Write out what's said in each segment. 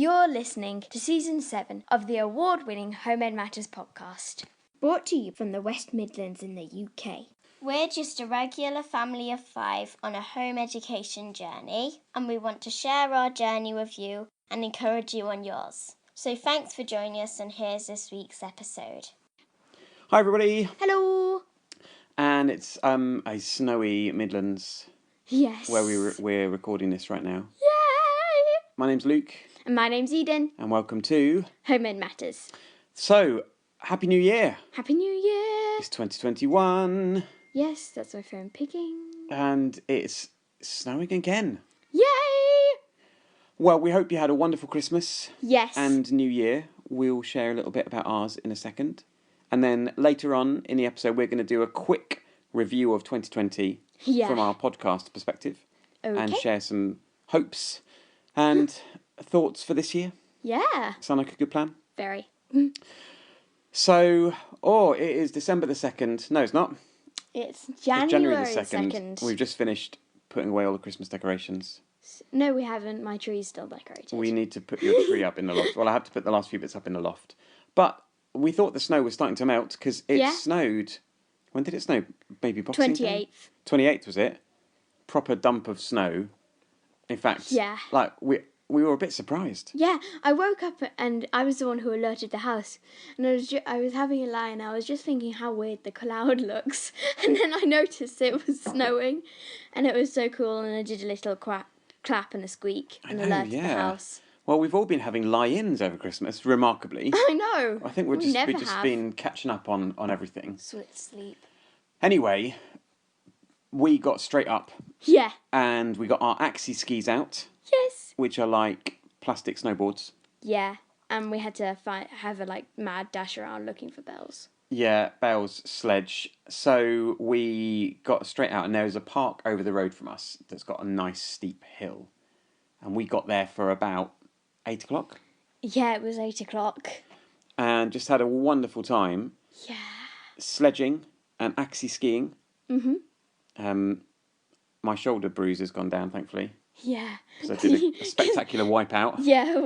You're listening to Season 7 of the award-winning Homemade Matters podcast, brought to you from the West Midlands in the UK. We're just a regular family of 5 on a home education journey, and we want to share our journey with you and encourage you on yours. So thanks for joining us, and here's this week's episode. Hi everybody, Hello! and it's a snowy Midlands Yes. where we're recording this right now. Yay! My name's Luke, And my name's Eden. and welcome to... Homemade Matters. So, Happy New Year! Happy New Year! It's 2021, Yes, that's my phone picking. and it's snowing again. Yay! Well, we hope you had a wonderful Christmas Yes. and New Year. We'll share a little bit about ours in a second. And then later on in the episode, we're going to do a quick review of 2020 from our podcast perspective. Okay. And share some hopes and thoughts for this year. Yeah. Sound like a good plan? Very. So, it is December the 2nd. No, it's not. It's It's January the 2nd. We've just finished putting away all the Christmas decorations. No, we haven't. My tree's still decorated. We need to put your tree up in the loft. Well, I have to put the last few bits up in the loft. But we thought the snow was starting to melt because it snowed. When did it snow? Maybe Boxing Day? 28th. 28th, was it? Proper dump of snow. In fact, like we were a bit surprised. Yeah, I woke up and I was the one who alerted the house. And I was having a lie and I was just thinking how weird the cloud looks. And then I noticed it was snowing. And it was so cool. And I did a little clap and a squeak and alerted the house. Well, we've all been having lie-ins over Christmas, remarkably. I know. I think we've just been catching up on everything. Sweet sleep. Anyway, we got straight up. Yeah. And we got our Axie skis out. Yes. Which are like plastic snowboards. Yeah. And we had to have a mad dash around looking for Belle's. Yeah, Belle's sledge. So we got straight out, and there's a park over the road from us that's got a nice steep hill. And we got there for about 8 o'clock. Yeah, it was 8 o'clock. And just had a wonderful time. Yeah. Sledging and Axie skiing. Mm-hmm. My shoulder bruise has gone down, thankfully. Yeah. Because I did a spectacular wipeout. Yeah,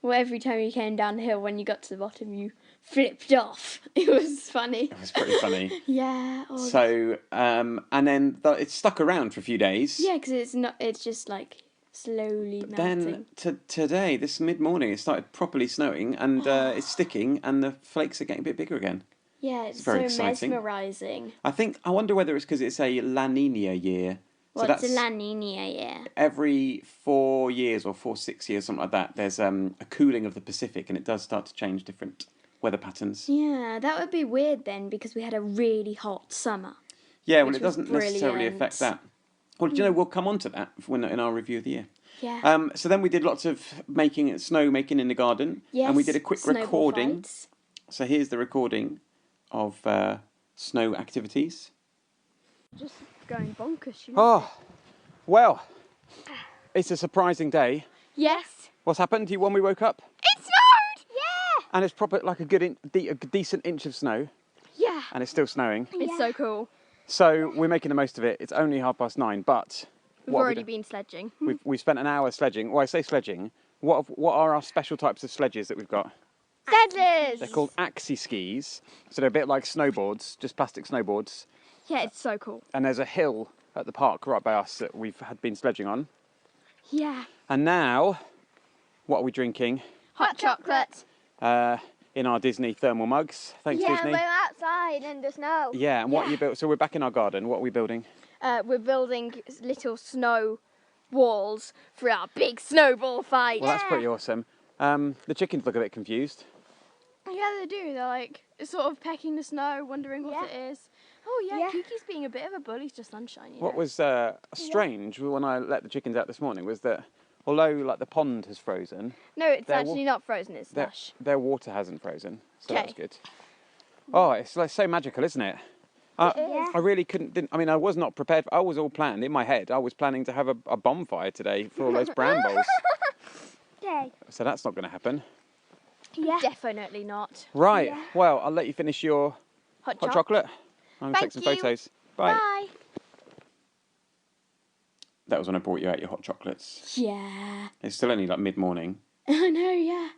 every time you came down the hill, when you got to the bottom, you flipped off. It was funny. It was pretty funny. Yeah. So, and then it stuck around for a few days. Yeah, because it's just slowly melting. Then today, this mid-morning, it started properly snowing, and it's sticking, and the flakes are getting a bit bigger again. Yeah, it's very so exciting. mesmerising. I wonder whether it's because it's a La Nina year. Well, it's a La Nina year. Every 4 years or 6 years, something like that, there's a cooling of the Pacific, and it does start to change different weather patterns. Yeah, that would be weird then, because we had a really hot summer. Yeah, well, it doesn't necessarily affect that. Well, do you know, we'll come on to that in our review of the year. Yeah. So then we did lots of snow making in the garden. Yes, and we did a quick recording. Fights. So here's the recording of snow activities. Just going bonkers, you know. Oh, well, it's a surprising day. Yes. What's happened? When we woke up? It snowed! Yeah! And it's proper like a decent inch of snow. Yeah. And it's still snowing. It's so cool. So we're making the most of it. It's only 9:30, but... We've already been sledging. We've spent an hour sledging. Well, I say sledging. What are our special types of sledges that we've got? Sledges! They're called Axie skis. So they're a bit like snowboards, just plastic snowboards. Yeah, it's so cool. And there's a hill at the park right by us that had been sledging on. Yeah. And now, what are we drinking? Hot chocolate. In our Disney thermal mugs. Thanks, Disney. Yeah, we're outside in the snow. Yeah, and what you built? So we're back in our garden. What are we building? We're building little snow walls for our big snowball fight. Well, that's pretty awesome. The chickens look a bit confused. Yeah, they do. They're sort of pecking the snow, wondering what it is. Oh yeah, Kiki's being a bit of a bully to Sunshine. What was strange when I let the chickens out this morning was that although the pond has frozen... No, it's actually not frozen, it's slush. Their water hasn't frozen, so that's good. Oh, it's so magical, isn't it? I really I was not prepared. I was all planned in my head. I was planning to have a bonfire today for all those brambles. Okay. So that's not going to happen. Yeah. Definitely not. Right. Yeah. Well, I'll let you finish your hot chocolate. I'm going to take some photos. Bye. Bye. That was when I brought you out your hot chocolates. Yeah. It's still only mid-morning. I know, yeah.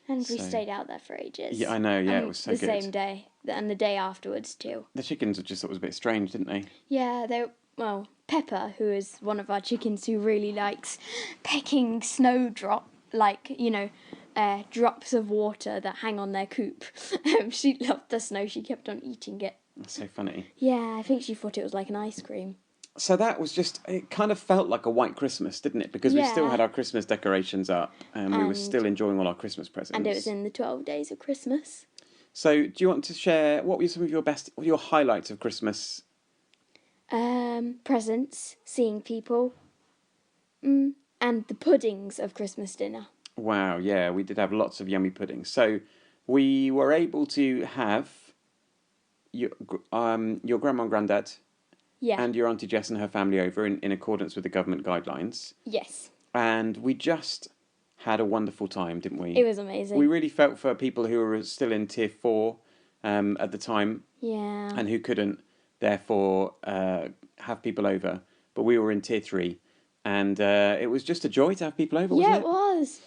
And we So- stayed out there for ages. Yeah, I know. Yeah, it And was so the good. same day, and the day afterwards too. The chickens just thought it was a bit strange, didn't they? Yeah, well, Pepper, who is one of our chickens who really likes pecking snowdrop, drops of water that hang on their coop. She loved the snow. She kept on eating it. That's so funny. Yeah, I think she thought it was like an ice cream. So that was just, it kind of felt like a white Christmas, didn't it? Because we still Yeah. had our Christmas decorations up and we were And- still enjoying all our Christmas presents. And it was in the 12 days of Christmas. So do you want to share, what were some of your highlights of Christmas? Presents, seeing people, and the puddings of Christmas dinner. Wow, yeah, we did have lots of yummy puddings. So we were able to have your grandma and granddad Yeah. and your Auntie Jess and her family over in accordance with the government guidelines. Yes. And we just had a wonderful time, didn't we? It was amazing. We really felt for people who were still in tier 4 at the time Yeah. and who couldn't, therefore, have people over. But we were in tier 3. And it was just a joy to have people over, wasn't Yeah, it? it was.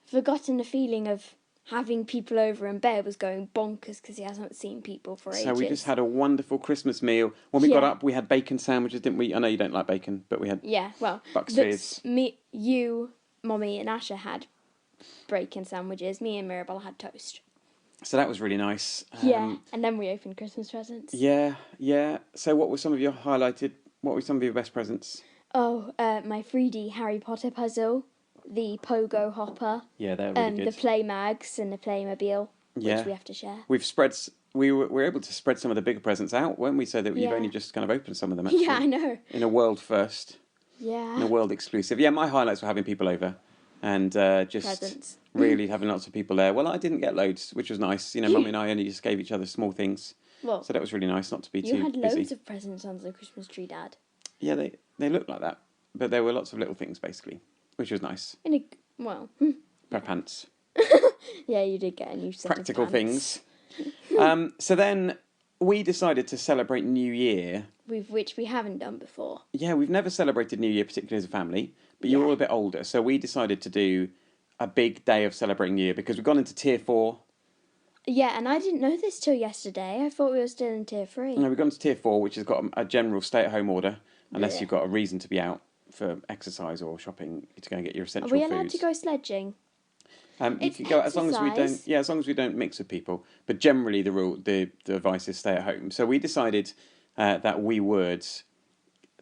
Forgotten the feeling of having people over, and Bear was going bonkers because he hasn't seen people for ages. So we just had a wonderful Christmas meal. When we got Yeah. up, we had bacon sandwiches, didn't we? I know you don't like bacon, but we had... Yeah, well, Bucks that's- Fizz. me, you, Mommy, and Asher had bacon sandwiches. Me and Mirabelle had toast. So that was really nice. Yeah, and then we opened Christmas presents. Yeah, yeah. So what were some of your best presents? Oh, my 3D Harry Potter puzzle, the Pogo Hopper, Yeah, they're really the good. Play Mags and the Playmobil, Yeah. which we have to share. We were able to spread some of the bigger presents out, weren't we? So that you've Yeah. only just kind of opened some of them, actually. Yeah, I know. In a world first, in a Yeah. world exclusive. Yeah, my highlights were having people over and just Presents. really having lots of people there. Well, I didn't get loads, which was nice. You know, Mummy and I only just gave each other small things. Well, So that was really nice not to be you too had busy. loads of presents under the Christmas tree, Dad. Yeah, they looked like that. But there were lots of little things, basically, which was nice. Well, Pair of pants. yeah, you did get a new set Practical of pants. things. So then we decided to celebrate New Year. Which we haven't done before. Yeah, we've never celebrated New Year, particularly as a family, but you're Yeah. all a bit older. So we decided to do a big day of celebrating New Year because we've gone into tier 4. Yeah, and I didn't know this till yesterday. I thought we were still in tier 3. No, we've gone to tier 4, which has got a general stay-at-home order, unless Yeah. you've got a reason to be out for exercise or shopping to go and get your Are essential we foods. allowed to go sledging? You It's can go as long as we don't. exercise. Yeah, as long as we don't mix with people. But generally, the advice is stay at home. So we decided that we would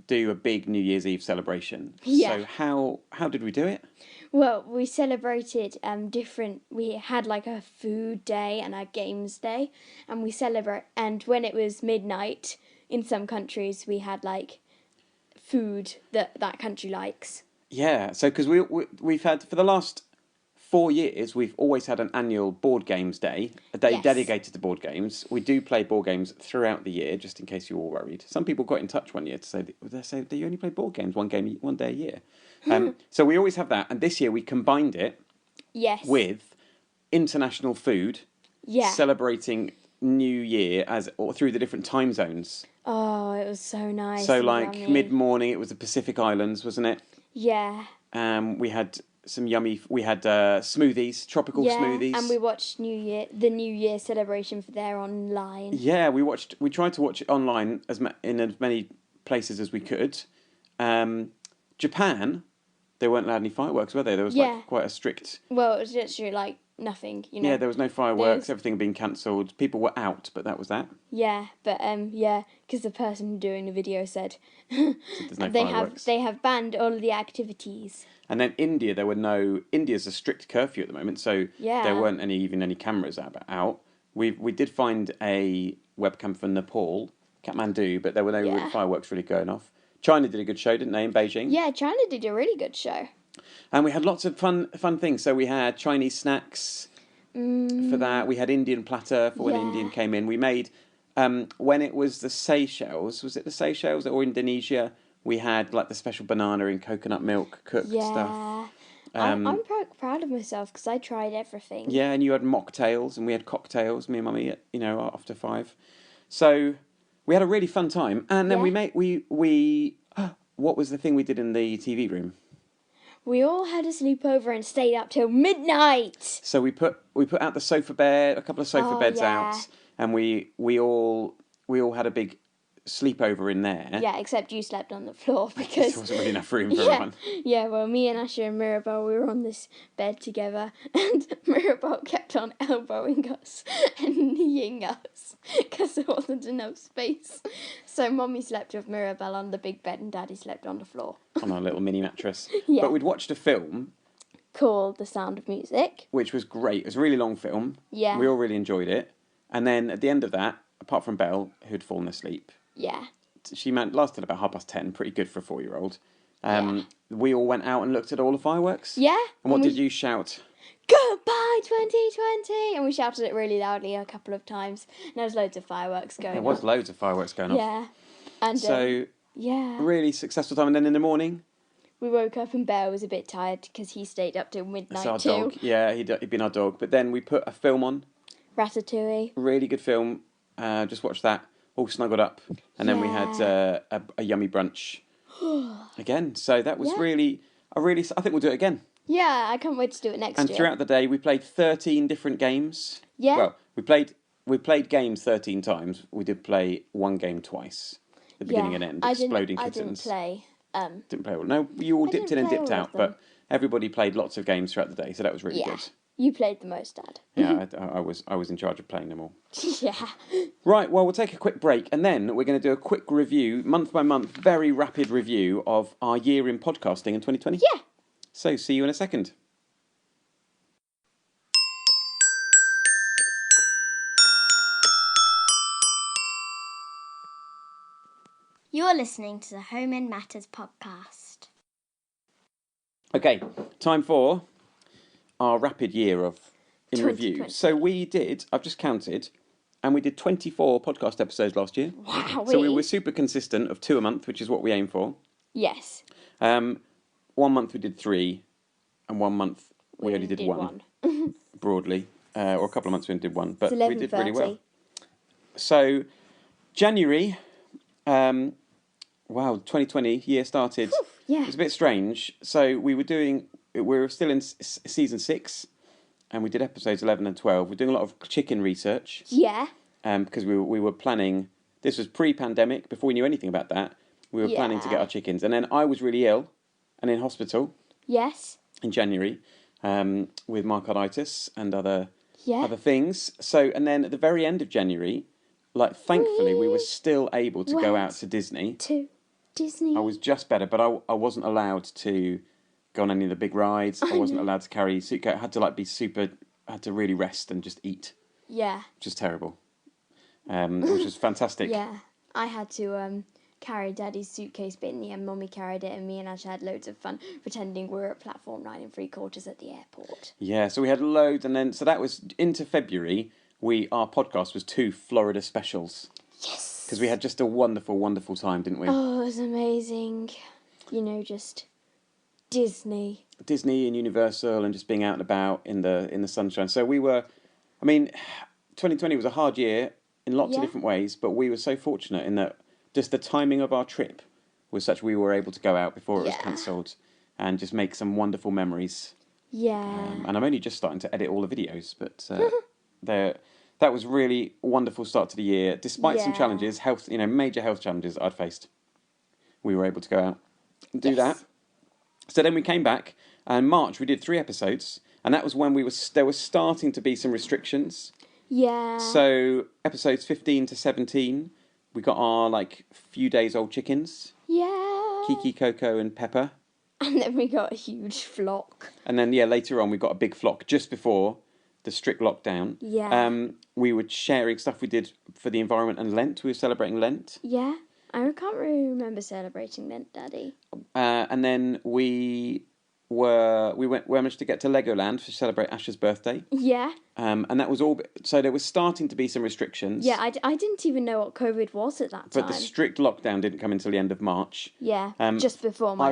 do a big New Year's Eve celebration. Yeah. So how did we do it? Well, we celebrated different. We had like a food day and a games day, and we celebrate. And when it was midnight in some countries, we had like food that country likes. Yeah. So because we've had for the last 4 years, we've always had an annual board games day, a day Yes. dedicated to board games. We do play board games throughout the year, just in case you're all worried. Some people got in touch one year to say, do you only play board games one day a year? So we always have that, and this year we combined it Yes. with international food, Yeah. celebrating New Year or through the different time zones. Oh, it was so nice. So and like yummy. mid-morning, it was the Pacific Islands, wasn't it? Yeah. We had some yummy. We had smoothies, tropical Yeah, smoothies. and we watched the New Year celebration for there online. Yeah, we tried to watch it online in as many places as we could. Japan, they weren't allowed any fireworks, were they? There was Yeah. like quite a strict. Well, it was literally like nothing, you know. Yeah, there was no fireworks. There's- Everything had been cancelled. People were out, but that was that. Yeah, but yeah, because the person doing the video said So there's no fireworks. they have banned all of the activities. And then India, there were no. India's a strict curfew at the moment, so Yeah. there weren't even any cameras out. We did find a webcam for Nepal, Kathmandu, but there were no Yeah. fireworks really going off. China did a good show, didn't they, in Beijing? Yeah, China did a really good show. And we had lots of fun things. So we had Chinese snacks for that. We had Indian platter for when Yeah. Indian came in. We made when it was the Seychelles. Was it the Seychelles or Indonesia? We had like the special banana and coconut milk cooked Yeah. stuff. I'm proud of myself because I tried everything. Yeah, and you had mocktails and we had cocktails. Me and Mummy, after 5. So we had a really fun time. And then Yeah. we what was the thing we did in the TV room? We all had a sleepover and stayed up till midnight. So we put out the sofa bed, a couple of sofa beds out, and we all had a big sleepover in there. Yeah, except you slept on the floor because there wasn't really enough room for everyone. Yeah, well, me and Asher and Mirabelle, we were on this bed together, and Mirabelle kept on elbowing us and kneeing us because there wasn't enough space. So Mommy slept with Mirabelle on the big bed and Daddy slept on the floor. On our little mini mattress. Yeah. But we'd watched a film called The Sound of Music, which was great. It was a really long film. Yeah. We all really enjoyed it. And then at the end of that, apart from Belle, who'd fallen asleep, yeah, she lasted about 10:30, pretty good for a 4-year-old. We all went out and looked at all the fireworks. Yeah. And what did you shout? Goodbye 2020! And we shouted it really loudly a couple of times. And there was loads of fireworks going on. There was loads of fireworks going off. Yeah. And so, yeah. Really successful time. And then in the morning? We woke up and Bear was a bit tired because he stayed up till midnight our too. Dog. Yeah, he'd been our dog. But then we put a film on. Ratatouille. Really good film. Just watched that. All snuggled up. And then we had a yummy brunch again. So that was really... I think we'll do it again. Yeah, I can't wait to do it next year. And throughout the day, we played 13 different games. Yeah. Well, we played games 13 times. We did play one game twice. The beginning and end. Exploding Kittens. Didn't play all. No, you all dipped in and dipped out, but everybody played lots of games throughout the day, so that was really good. You played the most, Dad. Yeah, I was in charge of playing them all. Yeah. Right, well, we'll take a quick break, and then we're going to do a quick review, month by month, very rapid review of our year in podcasting in 2020. Yeah. So, see you in a second. You're listening to the Home in Matters podcast. Okay, time for our rapid year in review. So we did, I've just counted, and we did 24 podcast episodes last year. Wow. So we were super consistent of 2 a month, which is what we aim for. Yes. 1 month we did 3, and 1 month we only did one. Broadly. Or a couple of months we only did 1, but we did really well. So, January, 2020 year started. Yeah. It was a bit strange. So we were still in season 6, and we did episodes 11 and 12. We're doing a lot of chicken research. Yeah. Because we were planning, this was pre-pandemic, before we knew anything about that. We were planning to get our chickens. And then I was really ill and in hospital. Yes. In January, with myocarditis and other things. So, and then at the very end of January, thankfully, we were still able to go out to Disney. To Disney. I was just better, but I wasn't allowed to go on any of the big rides. I wasn't allowed to carry suitcase. I had to had to really rest and just eat. Yeah. Which is terrible. Which was fantastic. Yeah. I had to carry Daddy's suitcase, but in the end, Mommy carried it, and me and Ash had loads of fun pretending we were at platform 9 3/4 at the airport. Yeah, so we had loads, and then so that was into February. Our podcast was 2 Florida specials. Yes. Because we had just a wonderful, wonderful time, didn't we? Oh, it was amazing. Just Disney. Disney and Universal, and just being out and about in the sunshine. So we were, 2020 was a hard year in lots of different ways, but we were so fortunate in that just the timing of our trip was such we were able to go out before it was cancelled and just make some wonderful memories. Yeah. And I'm only just starting to edit all the videos, but that was really a wonderful start to the year. Despite some challenges, major health challenges I'd faced, we were able to go out and do that. So then we came back, and in March we did 3 episodes, and that was when there was starting to be some restrictions. Yeah. So episodes 15 to 17, we got our few days old chickens. Yeah. Kiki, Coco, and Pepper. And then we got a huge flock. And then later on we got a big flock just before the strict lockdown. Yeah. We were sharing stuff we did for the environment and Lent. We were celebrating Lent. Yeah. I can't really remember celebrating Lent, Daddy. And then we managed to get to Legoland to celebrate Ash's birthday. Yeah. And that was all. So there was starting to be some restrictions. Yeah, I didn't even know what COVID was at that time. But the strict lockdown didn't come until the end of March. Yeah. Just before my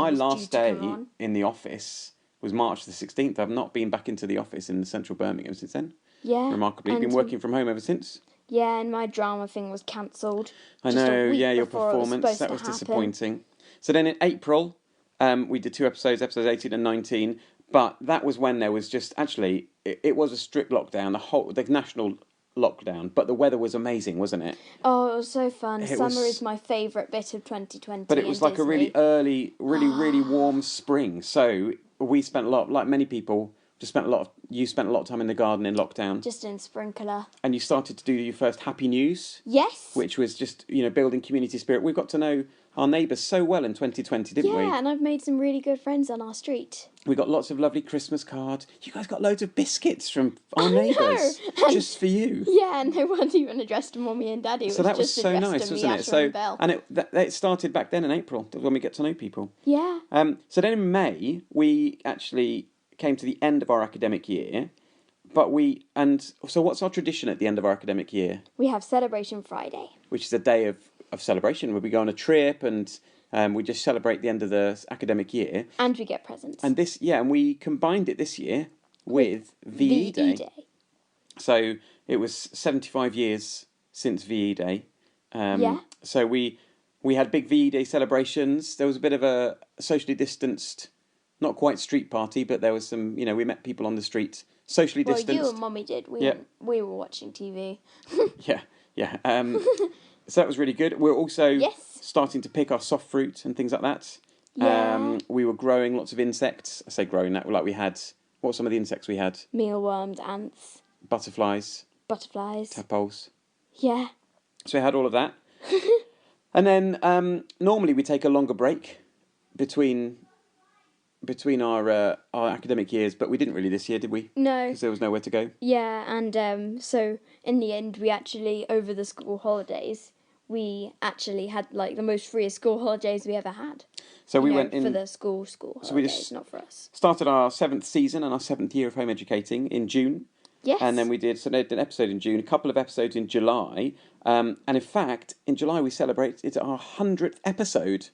last day in the office was March the 16th. I've not been back into the office in the central Birmingham since then. Yeah. Remarkably, been working from home ever since. Yeah, and my drama thing was cancelled. I know, your performance, that was disappointing. So then in April, We did 2 episodes 18 and 19. But that was when there was just actually it was a strict lockdown, the national lockdown. But the weather was amazing, wasn't it? Oh, it was so fun. It Summer was- is my favourite bit of 2020. But it was like a really early, really warm spring. So we spent a lot, like many people, you spent a lot of time in the garden in lockdown. Just in sprinkler. And you started to do your first Happy News. Yes. Which was just, building community spirit. We got to know our neighbours so well in 2020, didn't we? Yeah, and I've made some really good friends on our street. We got lots of lovely Christmas cards. You guys got loads of biscuits from our neighbours. Just for you. Yeah, and they weren't even addressed to Mummy and Daddy. So that was just so addressed nice, to me, wasn't it? Asher, So and Belle. and it started back then in April when we get to know people. Yeah. So then in May we actually came to the end of our academic year, so what's our tradition at the end of our academic year? We have Celebration Friday. Which is a day of celebration where we go on a trip and we just celebrate the end of the academic year. And we get presents. And and we combined it this year with VE Day. So it was 75 years since VE Day. Yeah. So we had big VE Day celebrations. There was a bit of a socially distanced, not quite street party, but there was some, we met people on the street, socially distanced. Well, you and Mummy did. We were watching TV. Yeah. So that was really good. We're also starting to pick our soft fruit and things like that. Yeah. We were growing lots of insects. I say growing, like we had, what were some of the insects we had? Mealworms, ants. Butterflies. Tadpoles. Yeah. So we had all of that. And then normally we take a longer break between our academic years, but we didn't really this year, did we? No. Because there was nowhere to go. Yeah, and so in the end, we actually, over the school holidays, we actually had like the most freest school holidays we ever had. So we went in for the school holidays, so we just not for us. Started our 7th season and our 7th year of home educating in June. Yes. And then we did an episode in June, a couple of episodes in July, and in fact in July we celebrated our 100th episode.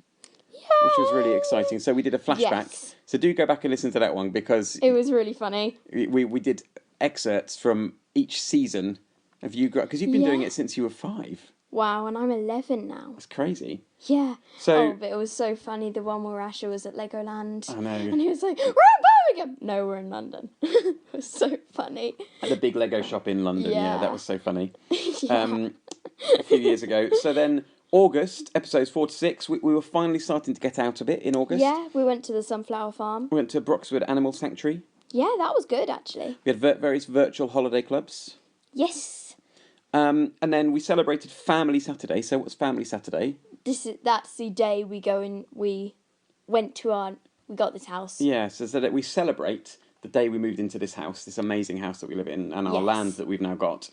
Which was really exciting. So we did a flashback. Yes. So do go back and listen to that one because it was really funny. We did excerpts from each season of you because you've been doing it since you were 5. Wow, and I'm 11 now. That's crazy. Yeah. So but it was so funny. The one where Asher was at Legoland. I know. And he was like, "We're in Birmingham." No, we're in London. It was so funny. At the big Lego shop in London. Yeah, that was so funny. Yeah. A few years ago. So then August, episodes 4 to 6, we were finally starting to get out a bit in August. Yeah, we went to the Sunflower Farm. We went to Broxwood Animal Sanctuary. Yeah, that was good actually. We had various virtual holiday clubs. Yes. And then we celebrated Family Saturday. So what's Family Saturday? That's the day we got this house. Yeah, so that we celebrate the day we moved into this house, this amazing house that we live in, and our land that we've now got.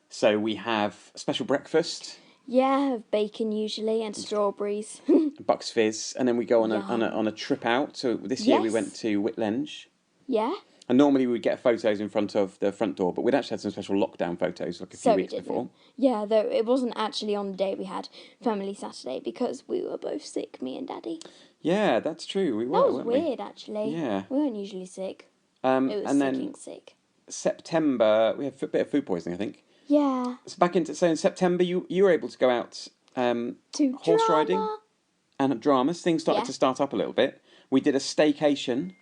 So we have a special breakfast. Yeah, bacon usually and strawberries. Bucks Fizz, and then we go on a trip out. So this year we went to Whitlenge. Yeah. And normally we'd get photos in front of the front door, but we'd actually had some special lockdown photos like a few weeks before. Yeah, though it wasn't actually on the day we had Family Saturday because we were both sick, me and Daddy. Yeah, that's true. We were. That was weird, actually. Yeah. We weren't usually sick. It was and then sick. September, we had a bit of food poisoning, I think. Yeah. So in September, you were able to go out to horse riding and dramas. Things started to start up a little bit. We did a staycation.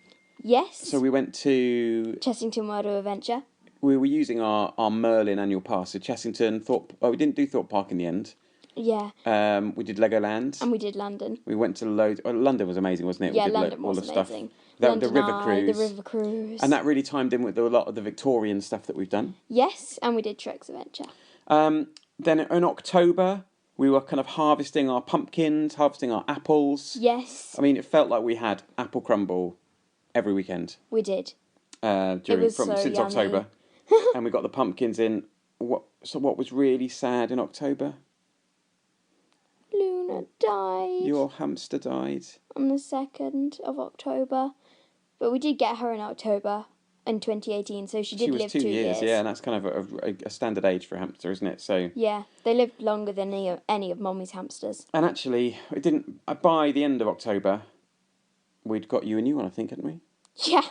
Yes. So we went to Chessington Murder Adventure. We were using our Merlin annual pass. So Chessington, Thorpe. Oh, we didn't do Thorpe Park in the end. Yeah. We did Legoland. And we did London. We went to London was amazing, wasn't it? Yeah, we did London was Stuff. amazing. The river cruise. The river cruise. And that really timed in with a lot of the Victorian stuff that we've done. Yes, and we did Trek's Adventure. Then in October, we were kind of harvesting our pumpkins, harvesting our apples. Yes. I mean, it felt like we had apple crumble every weekend. We did. Since October. And we got the pumpkins in. What was really sad in October? Luna died. Your hamster died. On the 2nd of October. But we did get her in October in 2018, so she live 2 years. Yeah, and that's kind of a standard age for a hamster, isn't it? So yeah, they lived longer than any of Mummy's hamsters. And actually, it didn't. By the end of October, we'd got you a new one, I think, hadn't we? Yeah.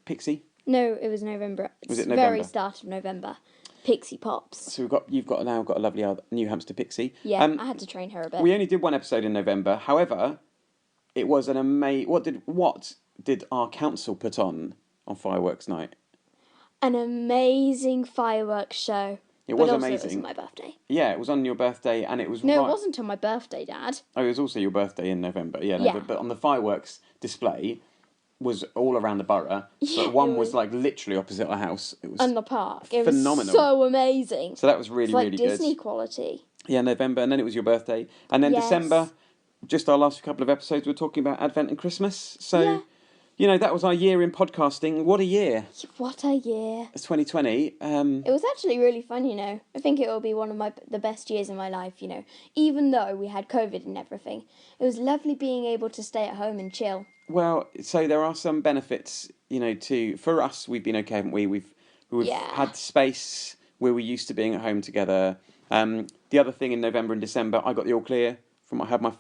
Pixie. No, it was November. Was it November? Very start of November. Pixie Pops. So you've now got a lovely new hamster Pixie. Yeah, I had to train her a bit. We only did one episode in November. However, it was an amazing. What did our council put on fireworks night? An amazing fireworks show. It was also, amazing. It was on my birthday. Yeah, it was on your birthday, and it was. No, it wasn't on my birthday, Dad. Oh, it was also your birthday in November. Yeah, Yeah. But on the fireworks display was all around the borough. Yeah, but one was like literally opposite our house. It was in the park. It phenomenal. was so amazing. So that was really, like really Disney good. quality. Yeah, November, and then it was your birthday, and then Yes. December. Just our last couple of episodes, we were talking about Advent and Christmas. So. Yeah. You know, that was our year in podcasting. What a year. What a year. It's 2020. It was actually really fun, you know. I think it will be one of the best years in my life, you know. Even though we had COVID and everything. It was lovely being able to stay at home and chill. Well, so there are some benefits, you know, for us, we've been okay, haven't we? We've had space where we're used to being at home together. The other thing in November and December, I got the all clear.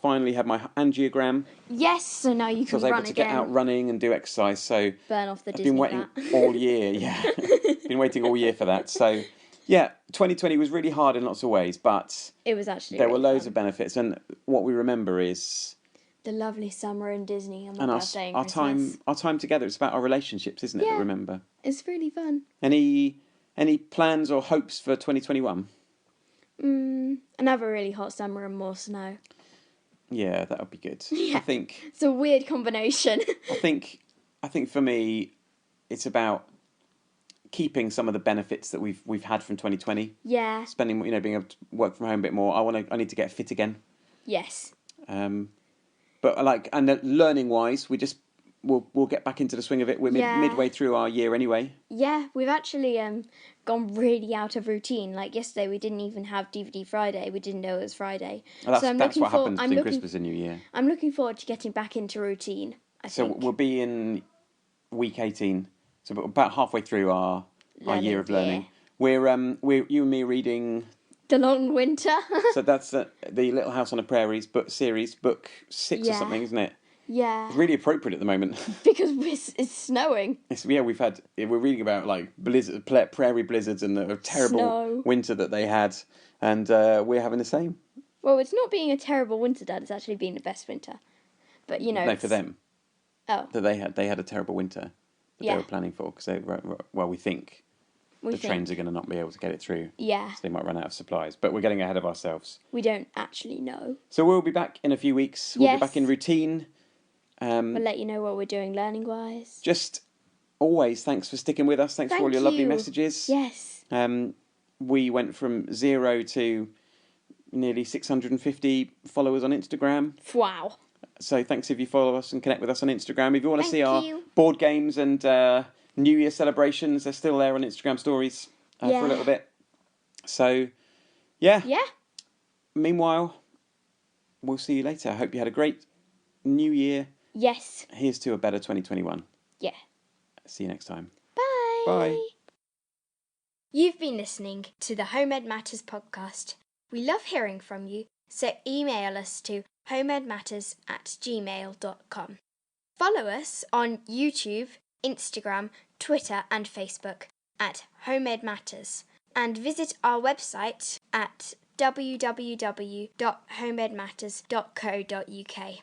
Finally had my angiogram. Yes, so now you can run again. I was able to get out running and do exercise. So burn off the I've Disney been waiting all year. Yeah, been waiting all year for that. So yeah, 2020 was really hard in lots of ways, but it was actually there were loads of benefits. And what we remember is the lovely summer in Disney and my birthday and our Christmas. our time together. It's about our relationships, isn't it? Yeah. That remember. It's really fun. Any plans or hopes for 2021? Another really hot summer and more snow. Yeah, that would be good. Yeah. I think it's a weird combination. I think for me, it's about keeping some of the benefits that we've had from 2020. Yeah. Spending, you know, being able to work from home a bit more. I need to get fit again. Yes. But learning wise, we'll get back into the swing of it. We're midway through our year anyway. Yeah, we've actually gone really out of routine. Like yesterday, we didn't even have DVD Friday. We didn't know it was Friday. That's what happens between Christmas and New Year. I'm looking forward to getting back into routine. I think. So we'll be in week 18. So about halfway through our year of learning. We're you and me reading The Long Winter. So that's the Little House on the Prairies book 6 or something, isn't it? Yeah. It's really appropriate at the moment. Because it's snowing. We're reading about like prairie blizzards and the terrible winter that they had, and we're having the same. Well, it's not being a terrible winter, Dad. It's actually been the best winter. But you know. No, for them. Oh. That they had a terrible winter that they were planning for because we think trains are going to not be able to get it through. Yeah. So they might run out of supplies, but we're getting ahead of ourselves. We don't actually know. So we'll be back in a few weeks. We'll be back in routine. We'll let you know what we're doing learning-wise. Just always, thanks for sticking with us. Thanks for all your lovely messages. Yes. We went from 0 to nearly 650 followers on Instagram. Wow. So thanks if you follow us and connect with us on Instagram. If you want to see our board games and New Year celebrations, they're still there on Instagram stories for a little bit. So, yeah. Yeah. Meanwhile, we'll see you later. I hope you had a great New Year. Yes. Here's to a better 2021. Yeah. See you next time. Bye. Bye. You've been listening to the Home Ed Matters podcast. We love hearing from you, so email us to homeedmatters@gmail.com. Follow us on YouTube, Instagram, Twitter and Facebook at Home Ed Matters, and visit our website at www.homeedmatters.co.uk.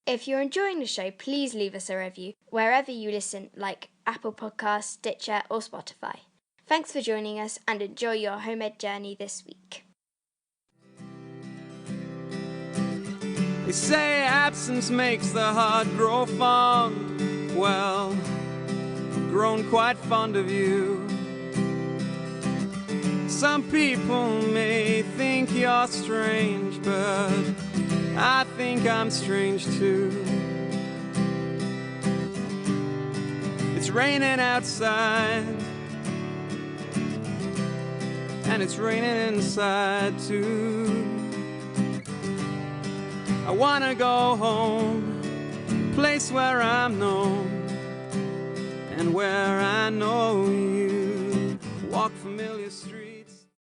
If you're enjoying the show, please leave us a review wherever you listen, like Apple Podcasts, Stitcher or Spotify. Thanks for joining us and enjoy your home ed journey this week. They say absence makes the heart grow fond. Well, I've grown quite fond of you. Some people may think you're strange, but I think I'm strange too. It's raining outside, and it's raining inside too. I wanna go home, place where I'm known, and where I know you. Walk familiar